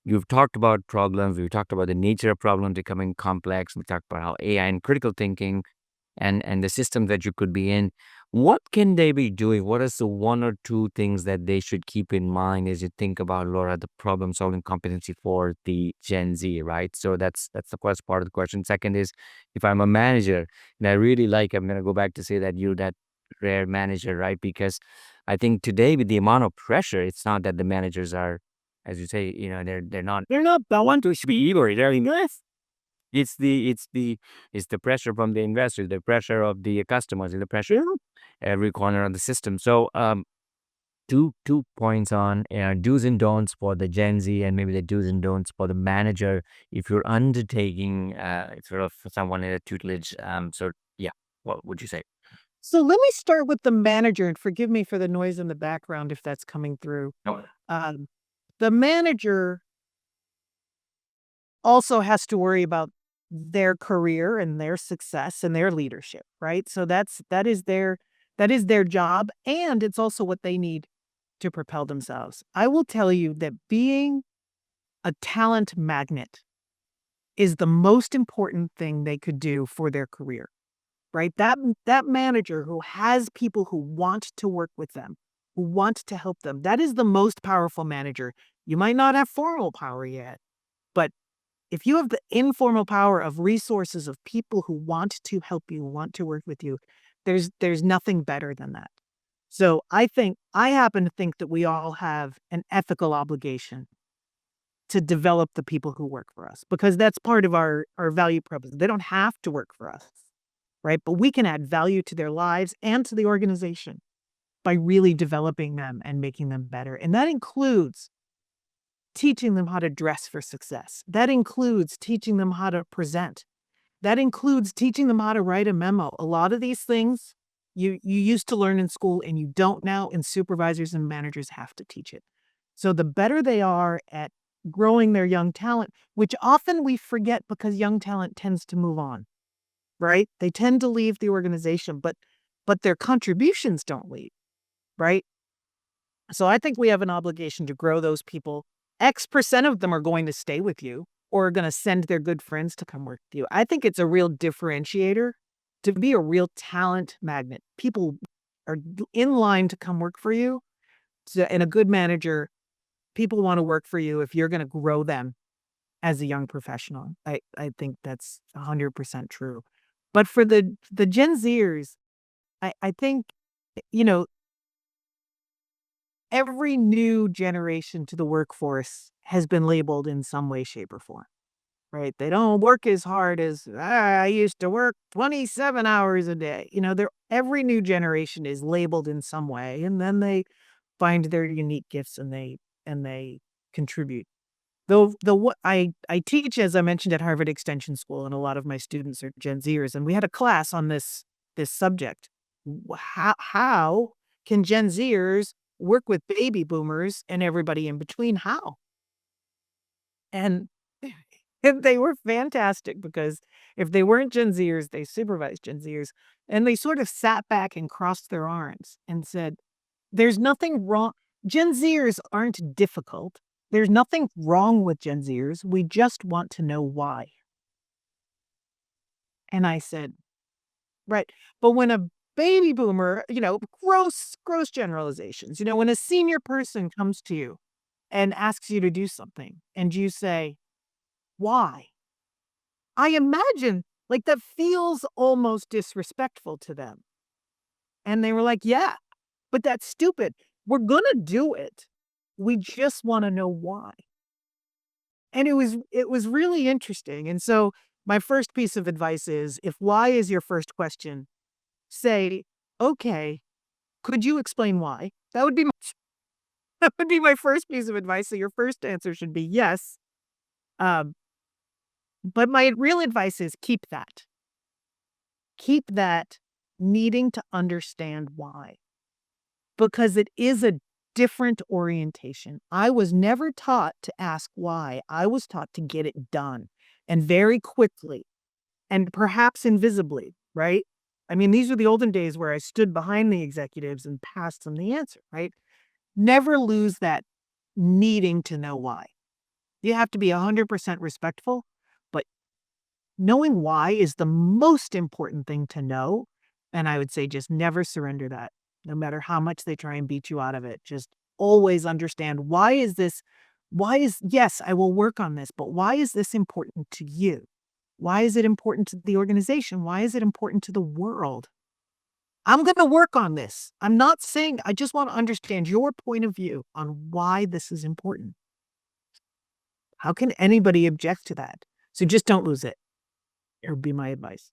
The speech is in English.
you've talked about problems. We've talked about the nature of problems becoming complex. We talked about how AI and critical thinking and the system that you could be in. What can they be doing? What is the one or two things that they should keep in mind as you think about, Laura, the problem solving competency for the Gen Z, right? So that's the first part of the question. Second is, if I'm a manager and I really like, I'm gonna go back to say that you're that rare manager, right? Because I think today with the amount of pressure, it's not that the managers are, as you say, they're not the one to be evil. They're it's the pressure from the investors, the pressure of the customers, and the pressure every corner of the system. So, two points on do's and don'ts for the Gen Z, and maybe the do's and don'ts for the manager if you're undertaking sort of someone in a tutelage. So yeah, what would you say? So let me start with the manager, and forgive me for the noise in the background if that's coming through. No. Um, the manager also has to worry about their career and their success and their leadership, right? So that is their job, and it's also what they need to propel themselves. I will tell you that being a talent magnet is the most important thing they could do for their career, right? That manager who has people who want to work with them, who want to help them, that is the most powerful manager. You might not have formal power yet, but if you have the informal power of resources of people who want to help you, want to work with you, there's nothing better than that. So I happen to think that we all have an ethical obligation to develop the people who work for us, because that's part of our value proposition. They don't have to work for us, right? But we can add value to their lives and to the organization by really developing them and making them better. And that includes teaching them how to dress for success. That includes teaching them how to present. That includes teaching them how to write a memo. A lot of these things you used to learn in school and you don't now, and supervisors and managers have to teach it. So the better they are at growing their young talent, which often we forget because young talent tends to move on, right? They tend to leave the organization, but their contributions don't leave, right? So I think we have an obligation to grow those people. X% of them are going to stay with you or are going to send their good friends to come work with you. I think it's a real differentiator to be a real talent magnet. People are in line to come work for you. And a good manager, people want to work for you if you're going to grow them as a young professional. I think that's 100% true. But for the Gen Zers, I think, you know, every new generation to the workforce has been labeled in some way, shape, or form, right? They don't work as hard as I used to work 27 hours a day. Every new generation is labeled in some way, and then they find their unique gifts and they contribute. Though the what I teach, as I mentioned, at Harvard Extension School, and a lot of my students are Gen Zers, and we had a class on this subject. How can Gen Zers work with baby boomers and everybody in between? How? And and they were fantastic, because if they weren't Gen Zers, they supervised Gen Zers, and they sort of sat back and crossed their arms and said, "There's nothing wrong. Gen Zers aren't difficult. There's nothing wrong with Gen Zers. We just want to know why." And I said, "Right. But when a baby boomer, gross generalizations, when a senior person comes to you and asks you to do something and you say, why? I imagine like that feels almost disrespectful to them." And they were like, "Yeah, but that's stupid. We're going to do it. We just want to know why." And it was really interesting. And so my first piece of advice is, if why is your first question, say, "Okay, could you explain why?" That would be my, that would be my first piece of advice. So your first answer should be yes. Um, but my real advice is keep that. Keep that needing to understand why, because it is a different orientation. I was never taught to ask why. I was taught to get it done, and very quickly, and perhaps invisibly, right? I mean, these are the olden days where I stood behind the executives and passed them the answer, right? Never lose that needing to know why. You have to be 100% respectful, but knowing why is the most important thing to know, and I would say just never surrender that, no matter how much they try and beat you out of it. Just always understand, yes, I will work on this, but why is this important to you? Why is it important to the organization? Why is it important to the world? I'm gonna work on this. I'm not saying I just wanna understand your point of view on why this is important. How can anybody object to that? So just don't lose it, would be my advice.